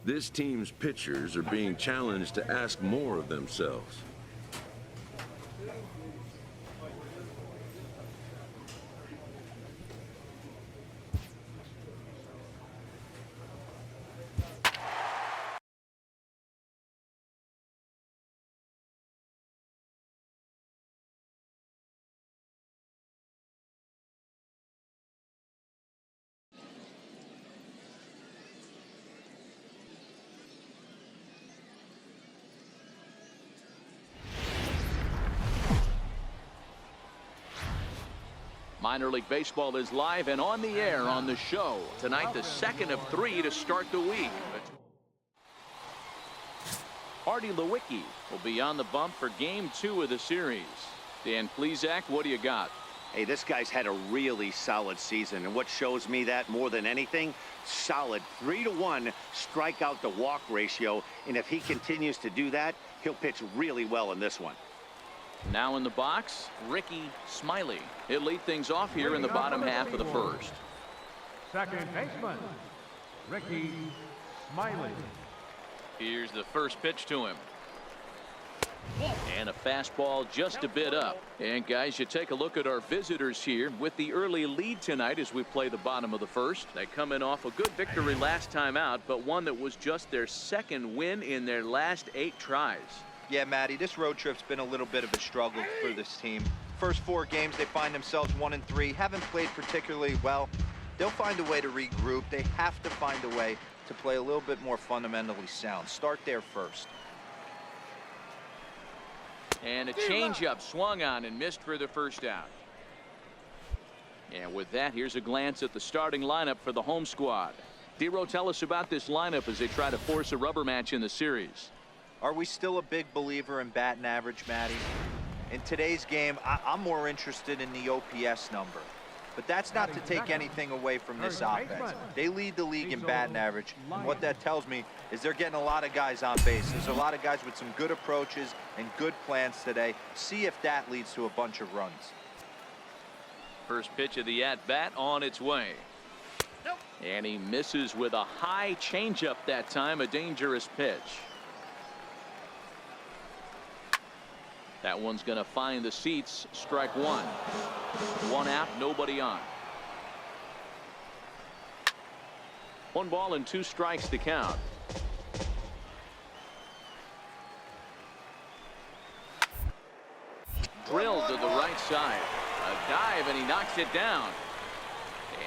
This team's pitchers are being challenged to ask more of themselves. Minor League Baseball is live and on the air on the show. Tonight, the second of 3 to start the week. Artie Lewicki will be on the bump for Game 2 of the series. Dan Plesac, what do you got? Hey, this guy's had a really solid season, and what shows me that more than anything, solid 3-to-1 strikeout to walk ratio, and if he continues to do that, he'll pitch really well in this one. Now in the box, Ricky Smiley. He'll lead things off here in the bottom half of the first. Second baseman, Ricky Smiley. Here's the first pitch to him. And a fastball just a bit up. And guys, you take a look at our visitors here with the early lead tonight as we play the bottom of the first. They come in off a good victory last time out, but one that was just their second win in their last 8 tries. Yeah, Matty, this road trip's been a little bit of a struggle for this team. First 4 games, they find themselves 1-3, haven't played particularly well. They'll find a way to regroup. They have to find a way to play a little bit more fundamentally sound. Start there first. And a changeup swung on and missed for the first out. And with that, here's a glance at the starting lineup for the home squad. Dero, tell us about this lineup as they try to force a rubber match in the series. Are we still a big believer in batting average, Matty? In today's game, I'm more interested in the OPS number. But that's not to take anything away from this offense. They lead the league in batting average. And what that tells me is they're getting a lot of guys on base. There's a lot of guys with some good approaches and good plans today. See if that leads to a bunch of runs. First pitch of the at-bat on its way. And he misses with a high changeup that time, a dangerous pitch. That one's going to find the seats. Strike 1. 1 out, nobody on. 1 ball and 2 strikes to count. Drilled to the right side. A dive and he knocks it down.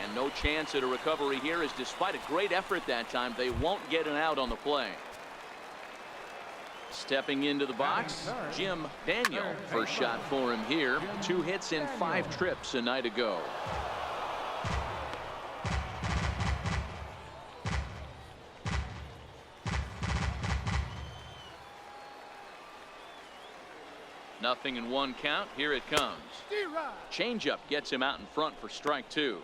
And no chance at a recovery here, as despite a great effort that time, they won't get an out on the play. Stepping into the box, Jim Daniel. First shot for him here. 2 hits in 5 trips a night ago. Nothing in 1 count. Here it comes. Changeup gets him out in front for strike 2.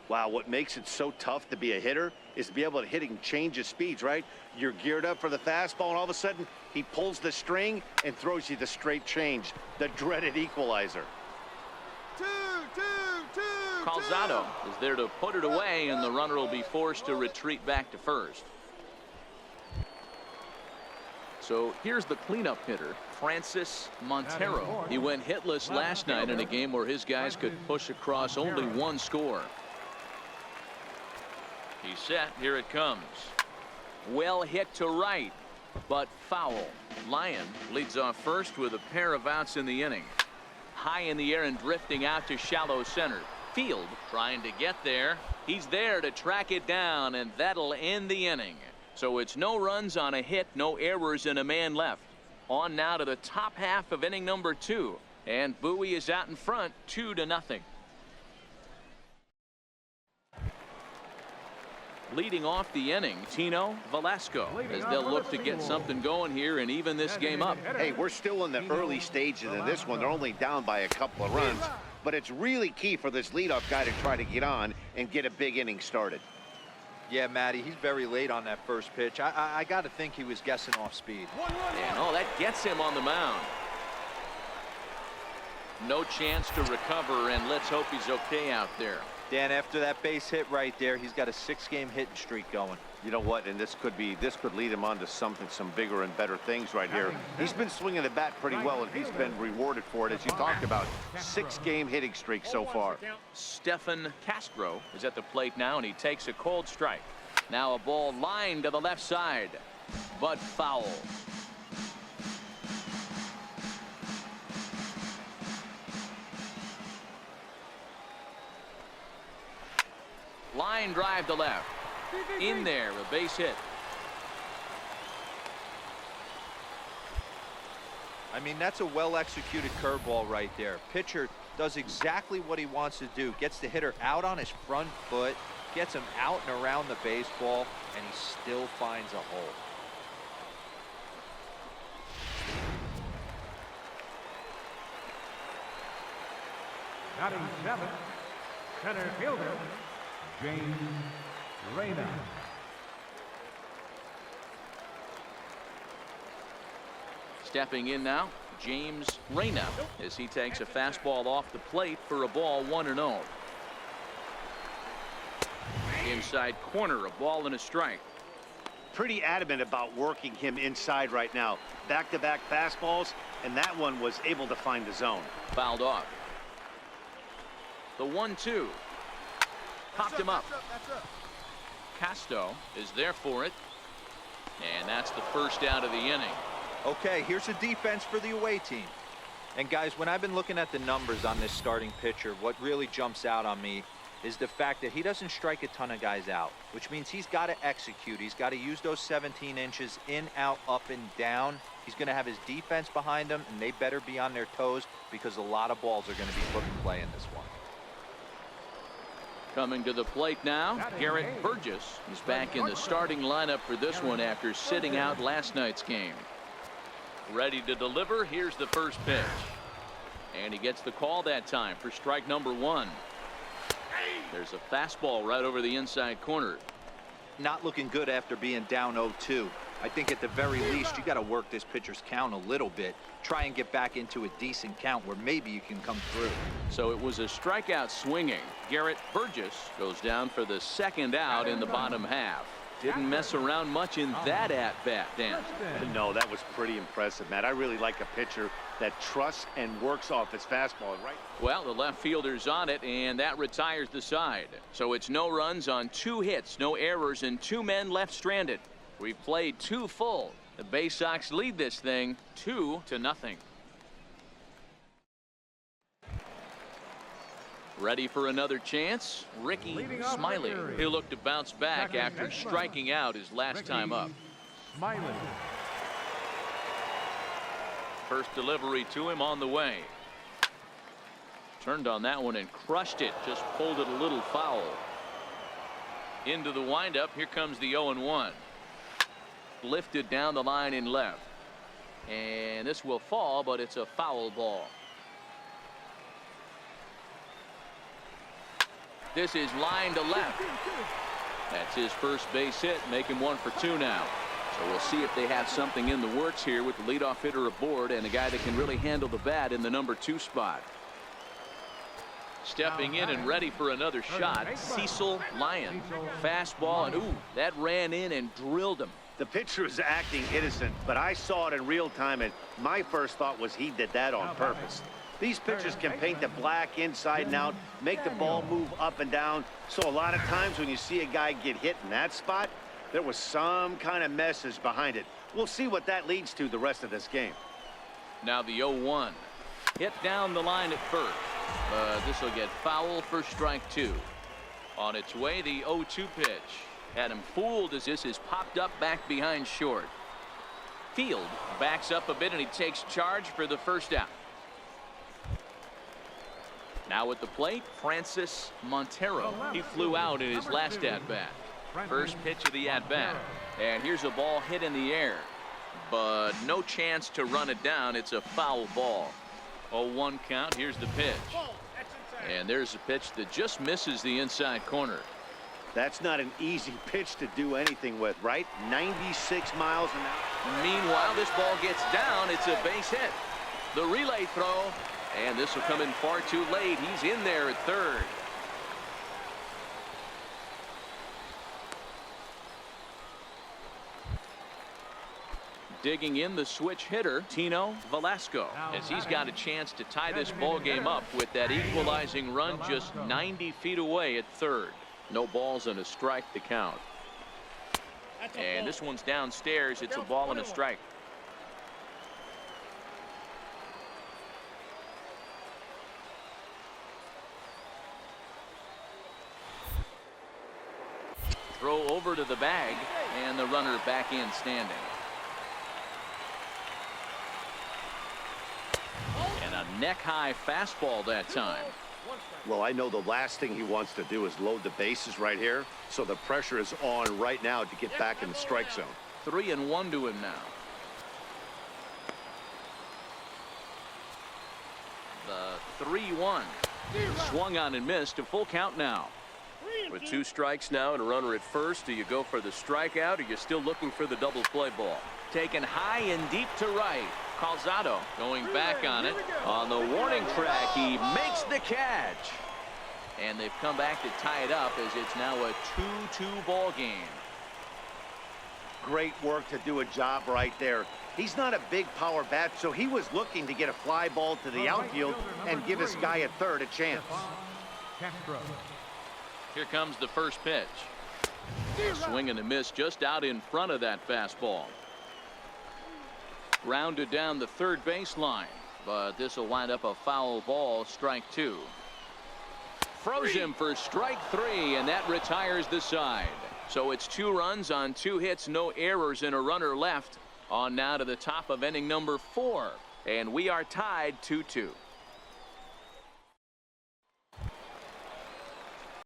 Wow, what makes it so tough to be a hitter is to be able to hit and change of speeds, right? You're geared up for the fastball, and all of a sudden, he pulls the string and throws you the straight change, the dreaded equalizer. Calzado is there to put it away, and the runner will be forced to retreat back to first. So here's the cleanup hitter, Francis Montero. He went hitless last night in a game where his guys could push across only 1 score. He's set. Here it comes. Well hit to right, but foul. Lyon leads off first with a pair of outs in the inning. High in the air and drifting out to shallow center. Field trying to get there. He's there to track it down, and that'll end the inning. So it's no runs on a hit, no errors, and a man left. On now to the top half of inning number 2. And Bowie is out in front, 2-0. Leading off the inning, Tino Velasco, as they'll look to get something going here and even this game up. Hey, we're still in the early stages of this one. They're only down by a couple of runs, but it's really key for this leadoff guy to try to get on and get a big inning started. Yeah, Matty, he's very late on that first pitch. I got to think he was guessing off speed. And oh, that gets him on the mound. No chance to recover, and let's hope he's okay out there. Dan, after that base hit right there, he's got a 6-game hitting streak going. You know what? And this could lead him on to some bigger and better things right here. He's been swinging the bat pretty well, and he's been rewarded for it, as you talked about. 6-game hitting streak so far. Stefan Castro is at the plate now, and he takes a cold strike. Now a ball lined to the left side, but foul. Line drive to left. In there, a base hit. I mean, that's a well-executed curveball right there. Pitcher does exactly what he wants to do. Gets the hitter out on his front foot, gets him out and around the baseball, and he still finds a hole. Batting 7th, center fielder, James Reyna. Stepping in now, James Reyna, as he takes a fastball off the plate for a ball, 1-0. Inside corner, a ball and a strike. Pretty adamant about working him inside right now. Back-to-back fastballs, and that one was able to find the zone. Fouled off. The 1-2. Popped him up. Castro is there for it. And that's the first out of the inning. Okay, here's the defense for the away team. And guys, when I've been looking at the numbers on this starting pitcher, what really jumps out on me is the fact that he doesn't strike a ton of guys out, which means he's got to execute. He's got to use those 17 inches in, out, up, and down. He's going to have his defense behind him, and they better be on their toes because a lot of balls are going to be put in play in this one. Coming to the plate now, Garrett Burgess is back in the starting lineup for this one after sitting out last night's game. Ready to deliver. Here's the first pitch. And he gets the call that time for strike number 1. There's a fastball right over the inside corner. Not looking good after being down 0-2. I think at the very least you got to work this pitcher's count a little bit. Try and get back into a decent count where maybe you can come through. So it was a strikeout swinging. Garrett Burgess goes down for the second out in the bottom half. Didn't mess around much in that at-bat, Dan. No, that was pretty impressive, Matt. I really like a pitcher that trusts and works off his fastball, right? Well, the left fielder's on it, and that retires the side. So it's no runs on 2 hits, no errors, and 2 men left stranded. We've played 2 full. The Bay Sox lead this thing 2-0. Ready for another chance? Ricky Smiley. He'll look to bounce back after striking out his last time up. Smiley. First delivery to him on the way. Turned on that one and crushed it. Just pulled it a little foul. Into the windup. Here comes the 0-1. Lifted down the line in left. And this will fall, but it's a foul ball. This is line to left. That's his first base hit, make him 1 for 2 now. So we'll see if they have something in the works here with the leadoff hitter aboard and a guy that can really handle the bat in the number 2 spot. Stepping in and ready for another shot, Cecil Lyon. Fastball, and ooh, that ran in and drilled him. The pitcher is acting innocent, but I saw it in real time, and my first thought was he did that on purpose. These pitchers can paint the black inside and out, make the ball move up and down. So a lot of times when you see a guy get hit in that spot, there was some kind of message behind it. We'll see what that leads to the rest of this game. Now the 0-1. Hit down the line at first. This will get foul for strike 2. On its way, the 0-2 pitch. Had him fooled as this is popped up back behind short. Field backs up a bit and he takes charge for the first out. Now at the plate, Francis Montero. He flew out in his last at-bat. First pitch of the at-bat. And here's a ball hit in the air. But no chance to run it down. It's a foul ball. 0-1 count. Here's the pitch. And there's a pitch that just misses the inside corner. That's not an easy pitch to do anything with, right? 96 miles an hour. Meanwhile, this ball gets down. It's a base hit. The relay throw. And this will come in far too late. He's in there at third. Digging in the switch hitter, Tino Velasco, as he's got a chance to tie this ball game up with that equalizing run just 90 feet away at third. No balls and a strike to count. And this one's downstairs. It's a ball and a strike. Throw over to the bag, and the runner back in standing. And a neck-high fastball that time. Well, I know the last thing he wants to do is load the bases right here, so the pressure is on right now to get back in the strike zone. 3-1 to him now. The 3-1. Swung on and missed. A full count now. With 2 strikes now and a runner at first, do you go for the strikeout or you're still looking for the double play ball? Taken high and deep to right. Calzado going back on it. On the warning track, he makes the catch. And they've come back to tie it up as it's now a 2-2 ball game. Great work to do a job right there. He's not a big power bat, so he was looking to get a fly ball to the outfield and give his guy at third a chance. Here comes the first pitch. A swing and a miss just out in front of that fastball. Grounded down the third baseline, but this will wind up a foul ball, strike 2. Froze him for strike 3, and that retires the side. So it's 2 runs on 2 hits, no errors, and a runner left. On now to the top of inning number 4, and we are tied 2-2.